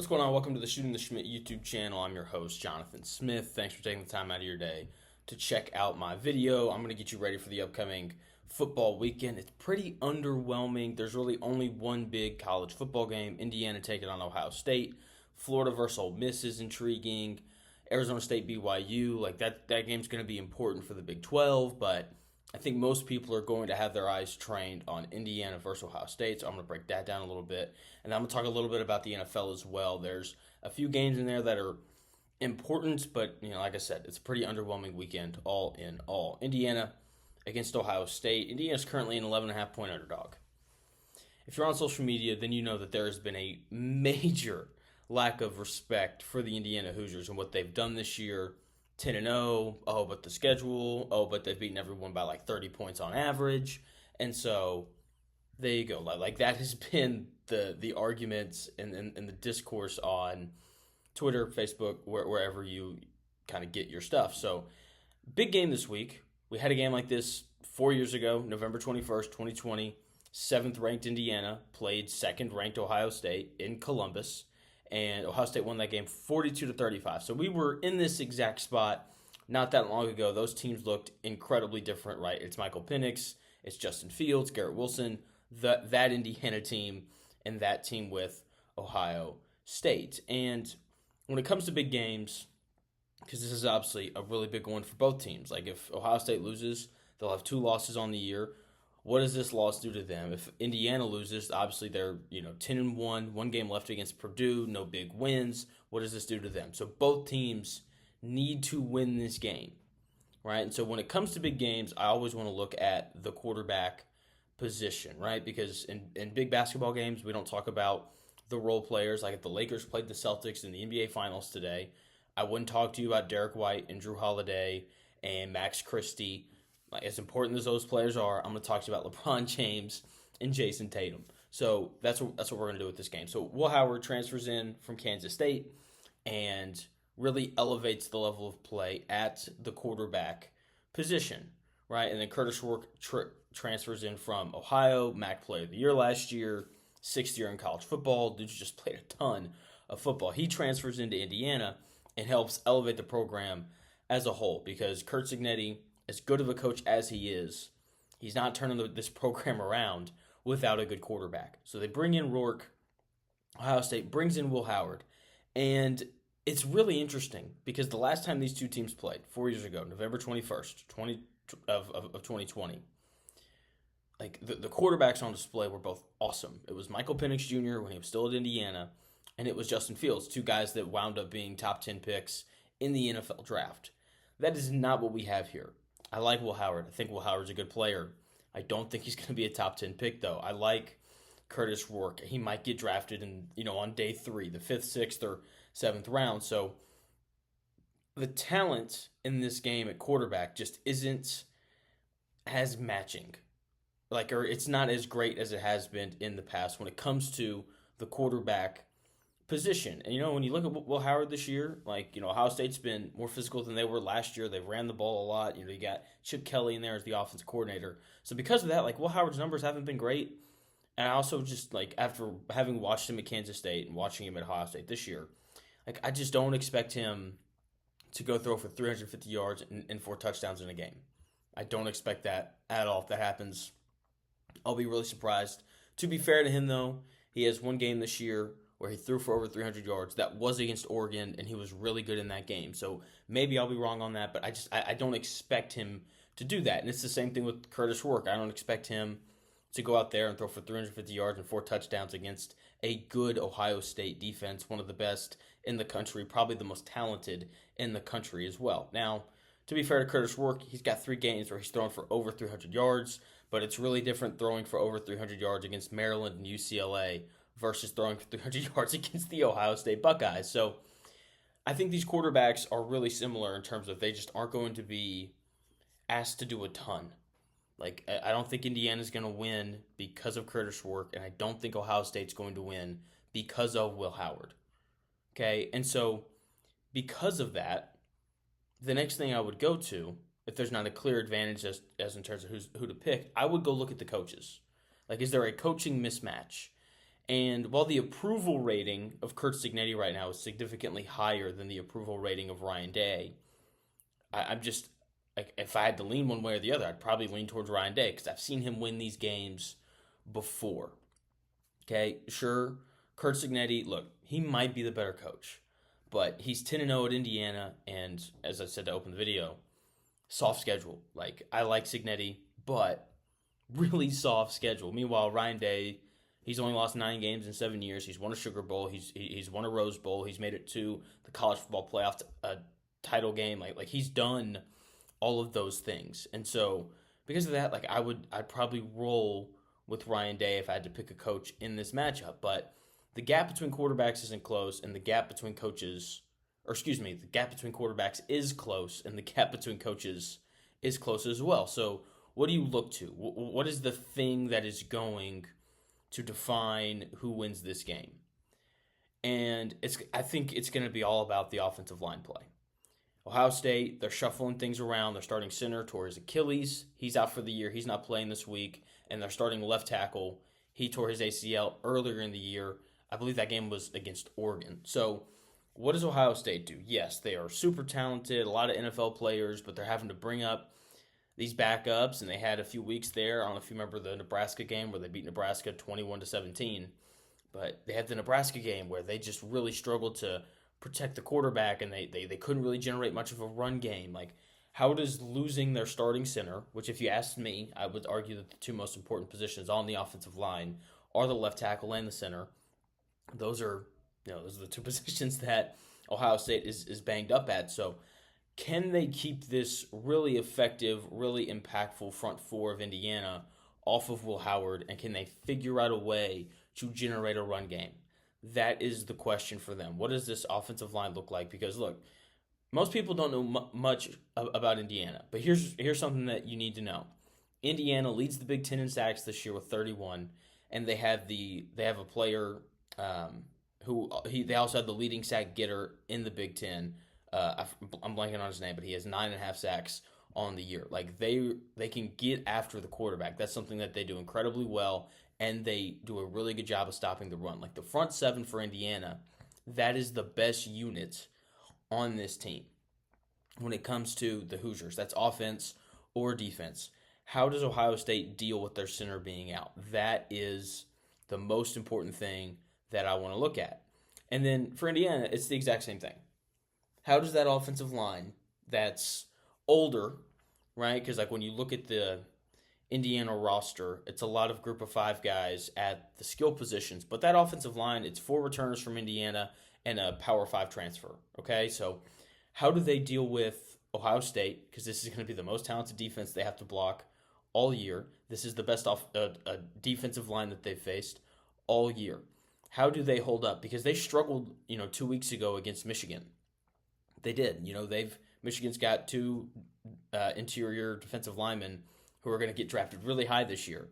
What's going on? Welcome to the Shooting the Schmidt YouTube channel. I'm your host, Jonathan Smith. Thanks for taking the time out of your day to check out my video. I'm going to get you ready for the upcoming football weekend. It's pretty underwhelming. There's really only one big college football game. Indiana taking on Ohio State. Florida versus Ole Miss is intriguing. Arizona State BYU, like that game's going to be important for the Big 12, but I think most people are going to have their eyes trained on Indiana versus Ohio State, so I'm going to break that down a little bit. And I'm going to talk a little bit about the NFL as well. There's a few games in there that are important, but, like I said, it's a pretty underwhelming weekend all in all. Indiana against Ohio State. Indiana's currently an 11.5-point underdog. If you're on social media, then you know that there has been a major lack of respect for the Indiana Hoosiers and what they've done this year. 10-0, oh, but the schedule, oh, but they've beaten everyone by like 30 points on average. And so there you go. Like that has been the arguments and the discourse on Twitter, Facebook, wherever you kind of get your stuff. So big game this week. We had a game like this 4 years ago, November 21st, 2020. 7th-ranked Indiana played 2nd-ranked Ohio State in Columbus. And Ohio State won that game 42-35. So we were in this exact spot not that long ago. Those teams looked incredibly different, right? It's Michael Penix, it's Justin Fields, Garrett Wilson, that Indiana team, and that team with Ohio State. And when it comes to big games, because this is obviously a really big one for both teams. Like if Ohio State loses, they'll have 2 losses on the year. What does this loss do to them? If Indiana loses, obviously they're 10-1, 1 game left against Purdue, no big wins. What does this do to them? So both teams need to win this game, right? And so when it comes to big games, I always want to look at the quarterback position, right? Because in big basketball games, we don't talk about the role players. Like if the Lakers played the Celtics in the NBA Finals today, I wouldn't talk to you about Derek White and Drew Holiday and Max Christie. Like, as important as those players are, I'm going to talk to you about LeBron James and Jason Tatum. So that's what we're going to do with this game. So Will Howard transfers in from Kansas State and really elevates the level of play at the quarterback position, right? And then Curtis Rourke transfers in from Ohio, MAC Player of the Year last year, 6th year in college football. Dude just played a ton of football. He transfers into Indiana and helps elevate the program as a whole because Curt Cignetti, as good of a coach as he is, he's not turning this program around without a good quarterback. So they bring in Rourke. Ohio State brings in Will Howard. And it's really interesting because the last time these two teams played, 4 years ago, November 21st, 2020, like the quarterbacks on display were both awesome. It was Michael Penix Jr. when he was still at Indiana, and it was Justin Fields, 2 guys that wound up being top 10 picks in the NFL draft. That is not what we have here. I like Will Howard. I think Will Howard's a good player. I don't think he's going to be a top 10 pick, though. I like Curtis Rourke. He might get drafted on day 3, the 5th, 6th, or 7th round. So the talent in this game at quarterback just isn't as matching. Or it's not as great as it has been in the past when it comes to the quarterback position. And when you look at Will Howard this year, Ohio State's been more physical than they were last year. They've ran the ball a lot. You got Chip Kelly in there as the offensive coordinator. So because of that, Will Howard's numbers haven't been great. And I also just after having watched him at Kansas State and watching him at Ohio State this year, I just don't expect him to go throw for 350 yards and 4 touchdowns in a game. I don't expect that at all. If that happens, I'll be really surprised. To be fair to him, though, he has 1 game this year where he threw for over 300 yards. That was against Oregon, and he was really good in that game. So maybe I'll be wrong on that, but I don't expect him to do that. And it's the same thing with Curtis Rourke. I don't expect him to go out there and throw for 350 yards and 4 touchdowns against a good Ohio State defense, one of the best in the country, probably the most talented in the country as well. Now, to be fair to Curtis Rourke, he's got 3 games where he's thrown for over 300 yards, but it's really different throwing for over 300 yards against Maryland and UCLA versus throwing for 300 yards against the Ohio State Buckeyes. So I think these quarterbacks are really similar in terms of they just aren't going to be asked to do a ton. I don't think Indiana's going to win because of Curtis Rourke, and I don't think Ohio State's going to win because of Will Howard. Okay, and so because of that, the next thing I would go to, if there's not a clear advantage as in terms of who to pick, I would go look at the coaches. Is there a coaching mismatch? And while the approval rating of Curt Cignetti right now is significantly higher than the approval rating of Ryan Day, I'm just like, if I had to lean one way or the other, I'd probably lean towards Ryan Day because I've seen him win these games before. Okay, sure, Curt Cignetti, look, he might be the better coach, but he's 10-0 at Indiana, and as I said to open the video, soft schedule. Like, I like Cignetti, but really soft schedule. Meanwhile, Ryan Day, he's only lost 9 games in 7 years. He's won a Sugar Bowl. He's won a Rose Bowl. He's made it to the college football playoff title game. Like he's done all of those things. And so because of that, like I'd probably roll with Ryan Day if I had to pick a coach in this matchup. But the gap between quarterbacks isn't close, and the gap between coaches, or excuse me, the gap between quarterbacks is close, and the gap between coaches is close as well. So what do you look to? What is the thing that is going to define who wins this game? And I think it's going to be all about the offensive line play. Ohio State, they're shuffling things around. They're starting center tore his Achilles. He's out for the year. He's not playing this week. And they're starting left tackle. He tore his ACL earlier in the year. I believe that game was against Oregon. So what does Ohio State do? Yes, they are super talented, a lot of NFL players, but they're having to bring up these backups, and they had a few weeks there. I don't know if you remember the Nebraska game where they beat Nebraska 21-17, but they had the Nebraska game where they just really struggled to protect the quarterback, and they couldn't really generate much of a run game. Like, how does losing their starting center, which if you asked me, I would argue that the two most important positions on the offensive line are the left tackle and the center. Those are the two positions that Ohio State is banged up at. So can they keep this really effective, really impactful front four of Indiana off of Will Howard, and can they figure out a way to generate a run game? That is the question for them. What does this offensive line look like? Because, look, most people don't know much about Indiana, but here's something that you need to know. Indiana leads the Big Ten in sacks this year with 31, and they have a player they also had the leading sack getter in the Big Ten. I'm blanking on his name, but he has 9.5 sacks on the year. Like, they can get after the quarterback. That's something that they do incredibly well, and they do a really good job of stopping the run. Like, the front seven for Indiana, that is the best unit on this team when it comes to the Hoosiers. That's offense or defense. How does Ohio State deal with their center being out? That is the most important thing that I want to look at. And then for Indiana, it's the exact same thing. How does that offensive line that's older, right? Because like when you look at the Indiana roster, it's a lot of group of 5 guys at the skill positions. But that offensive line, it's 4 returners from Indiana and a Power 5 transfer, okay? So how do they deal with Ohio State? Because this is going to be the most talented defense they have to block all year. This is the best defensive line that they've faced all year. How do they hold up? Because they struggled, 2 weeks ago against Michigan. They did. Michigan's got 2 interior defensive linemen who are going to get drafted really high this year.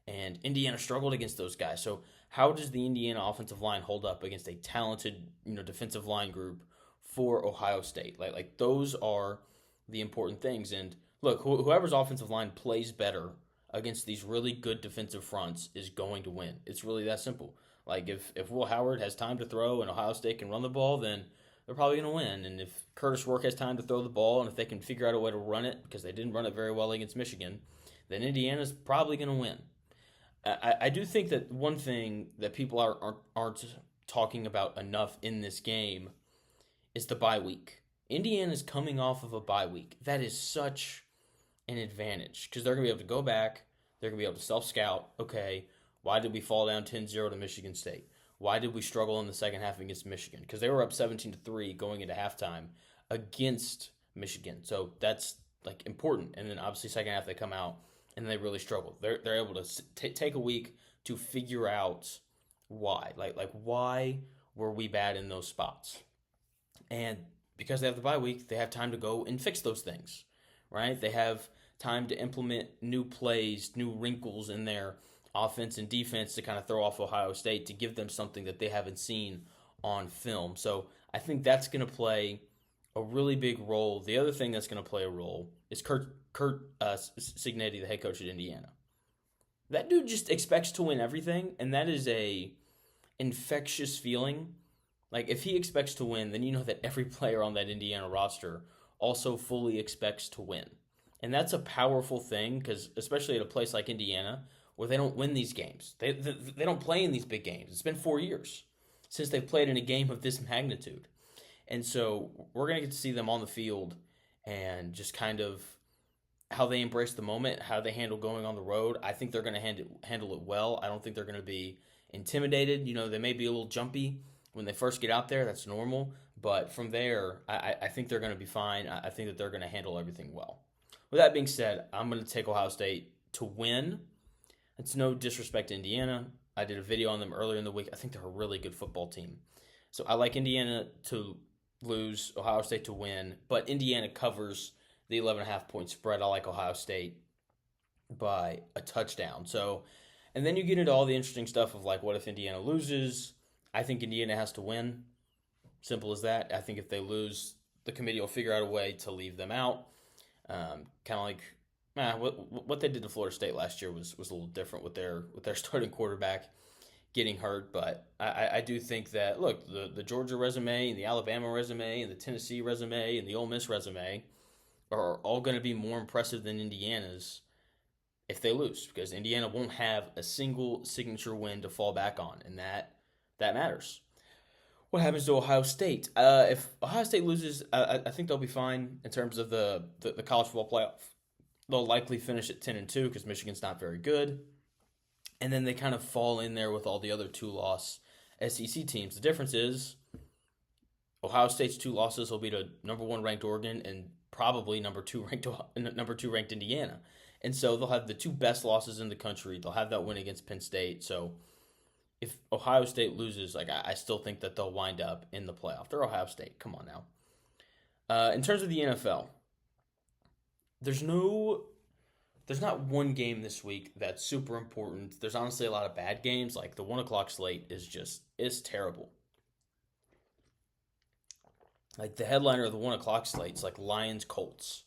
And Indiana struggled against those guys. So how does the Indiana offensive line hold up against a talented, defensive line group for Ohio State? Like those are the important things. And look, whoever's offensive line plays better against these really good defensive fronts is going to win. It's really that simple. Like, if Will Howard has time to throw and Ohio State can run the ball, then they're probably going to win. And if Curtis Rourke has time to throw the ball, and if they can figure out a way to run it, because they didn't run it very well against Michigan, then Indiana's probably going to win. I do think that one thing that people aren't talking about enough in this game is the bye week. Indiana's coming off of a bye week. That is such an advantage, because they're going to be able to go back. They're going to be able to self-scout. Okay, why did we fall down 10-0 to Michigan State? Why did we struggle in the second half against Michigan? Because they were up 17-3 going into halftime against Michigan. So that's like important. And then obviously second half they come out and they really struggle. They're able to take a week to figure out why. Like why were we bad in those spots? And because they have the bye week, they have time to go and fix those things, right? They have time to implement new plays, new wrinkles in their offense and defense to kind of throw off Ohio State, to give them something that they haven't seen on film. So I think that's going to play a really big role. The other thing that's going to play a role is Curt Cignetti, the head coach at Indiana. That dude just expects to win everything, and that is a infectious feeling. Like, if he expects to win, then you know that every player on that Indiana roster also fully expects to win. And that's a powerful thing, because especially at a place like Indiana, where they don't win these games. They don't play in these big games. It's been 4 years since they've played in a game of this magnitude. And so we're going to get to see them on the field and just kind of how they embrace the moment, how they handle going on the road. I think they're going to handle it well. I don't think they're going to be intimidated. They may be a little jumpy when they first get out there. That's normal. But from there, I think they're going to be fine. I think that they're going to handle everything well. With that being said, I'm going to take Ohio State to win. It's no disrespect to Indiana. I did a video on them earlier in the week. I think they're a really good football team. So I like Indiana to lose, Ohio State to win, but Indiana covers the 11.5 point spread. I like Ohio State by a touchdown. So, and then you get into all the interesting stuff of like, what if Indiana loses? I think Indiana has to win. Simple as that. I think if they lose, the committee will figure out a way to leave them out. Kind of like what they did to Florida State last year was a little different with their starting quarterback getting hurt. But I do think that, look, the Georgia resume and the Alabama resume and the Tennessee resume and the Ole Miss resume are all going to be more impressive than Indiana's if they lose, because Indiana won't have a single signature win to fall back on, and that matters. What happens to Ohio State? If Ohio State loses, I think they'll be fine in terms of the college football playoff. They'll likely finish at 10-2 because Michigan's not very good. And then they kind of fall in there with all the other 2-loss SEC teams. The difference is Ohio State's 2 losses will be to number 1 ranked Oregon and probably number 2 ranked Indiana. And so they'll have the 2 best losses in the country. They'll have that win against Penn State. So if Ohio State loses, like, I still think that they'll wind up in the playoff. They're Ohio State. Come on now. In terms of the NFL, there's not one game this week that's super important. There's honestly a lot of bad games. Like, the 1 o'clock slate is terrible. Like, the headliner of the 1 o'clock slate is like Lions Colts.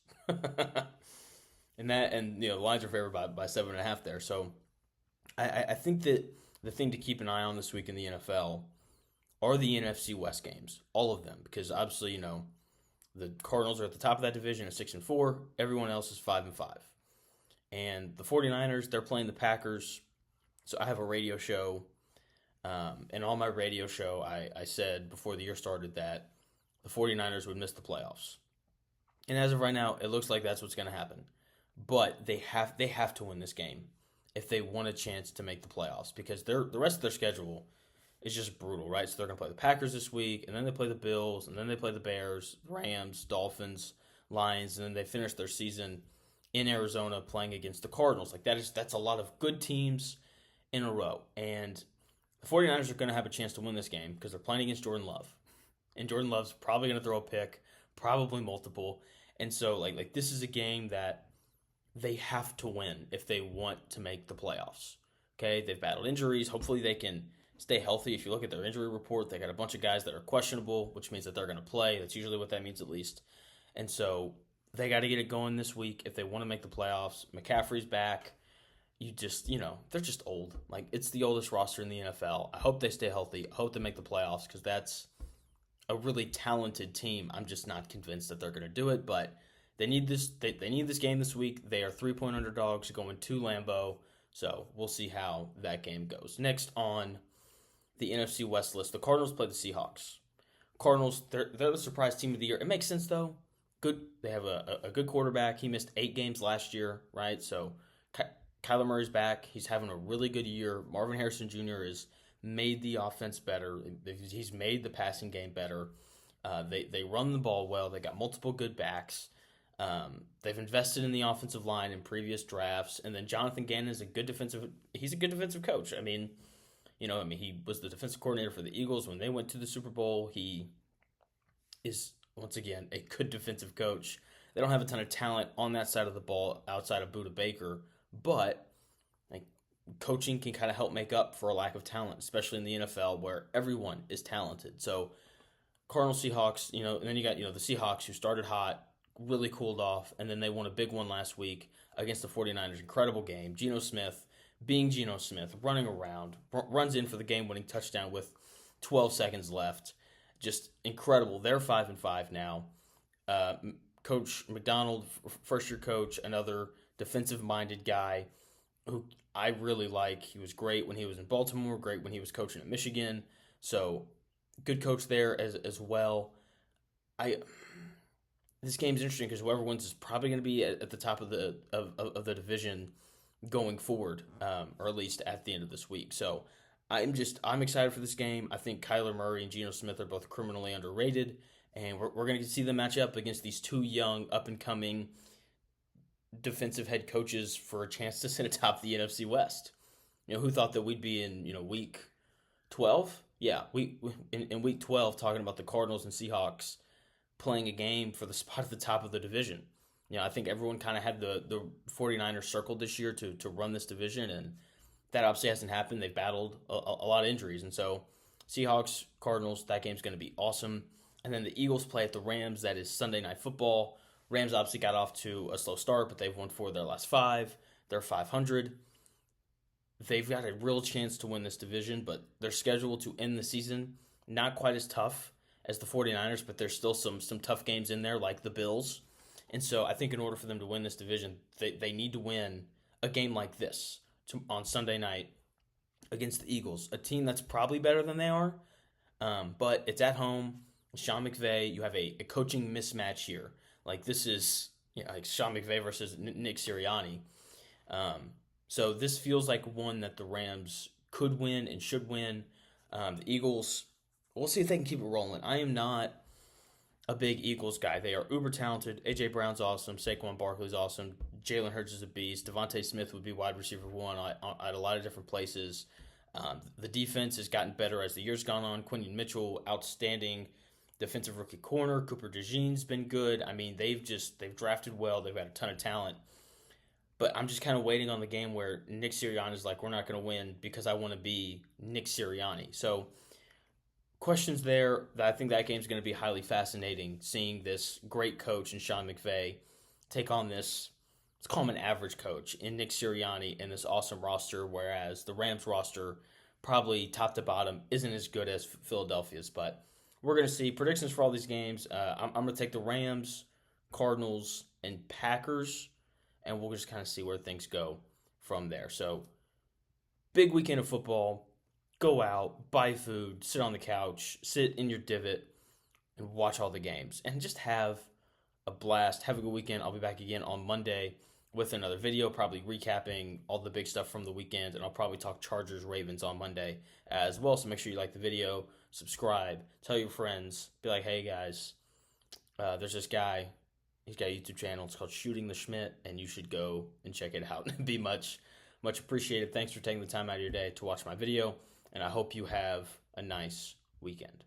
and the Lions are favored by 7.5 there. So I think that the thing to keep an eye on this week in the NFL are the NFC West games, all of them, because obviously, the Cardinals are at the top of that division at 6-4. Everyone else is 5-5. And the 49ers, they're playing the Packers. So I have a radio show, and on my radio show, I said before the year started that the 49ers would miss the playoffs. And as of right now, it looks like that's what's going to happen. But they have to win this game if they want a chance to make the playoffs, because the rest of their schedule is just brutal, right? So they're going to play the Packers this week, and then they play the Bills, and then they play the Bears, Rams, Dolphins, Lions, and then they finish their season in Arizona playing against the Cardinals. Like, that's a lot of good teams in a row. And the 49ers are going to have a chance to win this game because they're playing against Jordan Love. And Jordan Love's probably going to throw a pick, probably multiple. And so, like this is a game that they have to win if they want to make the playoffs. Okay, they've battled injuries. Hopefully they can stay healthy. If you look at their injury report, they got a bunch of guys that are questionable, which means that they're going to play. That's usually what that means, at least. And so they got to get it going this week if they want to make the playoffs. McCaffrey's back. They're just old. Like, it's the oldest roster in the NFL. I hope they stay healthy. I hope they make the playoffs, because that's a really talented team. I'm just not convinced that they're going to do it, but they need this. They need this game this week. They are 3-point underdogs going to Lambeau, so we'll see how that game goes. Next on the NFC West list, the Cardinals play the Seahawks. Cardinals, they're the surprise team of the year. It makes sense, though. Good. They have a good quarterback. He missed 8 games last year, right? So Kyler Murray's back. He's having a really good year. Marvin Harrison Jr. has made the offense better. He's made the passing game better. They run the ball well. They got multiple good backs. They've invested in the offensive line in previous drafts. And then Jonathan Gannon is a good defensive coach. He was the defensive coordinator for the Eagles when they went to the Super Bowl. He is, once again, a good defensive coach. They don't have a ton of talent on that side of the ball outside of Budda Baker, but coaching can kind of help make up for a lack of talent, especially in the NFL where everyone is talented. So Cardinals, Seahawks, and then you got, the Seahawks, who started hot, really cooled off, and then they won a big one last week against the 49ers. Incredible game. Geno Smith, being Geno Smith, running around, runs in for the game-winning touchdown with 12 seconds left. Just incredible. They're 5-5 now. Coach McDonald, first-year coach, another defensive-minded guy who I really like. He was great when he was in Baltimore, great when he was coaching at Michigan. So, good coach there as well. This game's interesting because whoever wins is probably going to be at the top of the division going forward, or at least at the end of this week. So I'm excited for this game. I think Kyler Murray and Geno Smith are both criminally underrated, and we're going to see them match up against these two young, up and coming defensive head coaches for a chance to sit atop the NFC West. Who thought that we'd be in week 12? Yeah, in week 12 talking about the Cardinals and Seahawks playing a game for the spot at the top of the division. I think everyone kind of had the 49ers circled this year to run this division, and that obviously hasn't happened. They've battled a lot of injuries, and so Seahawks, Cardinals, that game's going to be awesome. And then the Eagles play at the Rams. That is Sunday Night Football. Rams obviously got off to a slow start, but they've won 4 of their last 5. They're 500. They've got a real chance to win this division, but they're scheduled to end the season not quite as tough as the 49ers, but there's still some tough games in there, like the Bills. And so I think in order for them to win this division, they need to win a game like this on Sunday night against the Eagles, a team that's probably better than they are, but it's at home. Sean McVay, you have a coaching mismatch here. Like this is like Sean McVay versus Nick Sirianni. So this feels like one that the Rams could win and should win. The Eagles, we'll see if they can keep it rolling. I am not a big Eagles guy. They are uber talented. A.J. Brown's awesome. Saquon Barkley's awesome. Jalen Hurts is a beast. Devontae Smith would be wide receiver 1 at a lot of different places. The defense has gotten better as the year's gone on. Quinton Mitchell, outstanding defensive rookie corner. Cooper DeJean's been good. I mean, they've drafted well. They've got a ton of talent. But I'm just kind of waiting on the game where Nick Sirianni is like, we're not going to win because I want to be Nick Sirianni. So questions there. I think that game's going to be highly fascinating, seeing this great coach in Sean McVay take on this, let's call him an average coach, in Nick Sirianni and this awesome roster, whereas the Rams roster probably top to bottom isn't as good as Philadelphia's. But we're going to see predictions for all these games. I'm going to take the Rams, Cardinals, and Packers, and we'll just kind of see where things go from there. So big weekend of football. Go out, buy food, sit on the couch, sit in your divot, and watch all the games. And just have a blast. Have a good weekend. I'll be back again on Monday with another video, probably recapping all the big stuff from the weekend. And I'll probably talk Chargers, Ravens on Monday as well. So make sure you like the video, subscribe, tell your friends. Be like, hey, guys, there's this guy. He's got a YouTube channel. It's called Shooting the Schmidt, and you should go and check it out. It'd be much appreciated. Thanks for taking the time out of your day to watch my video. And I hope you have a nice weekend.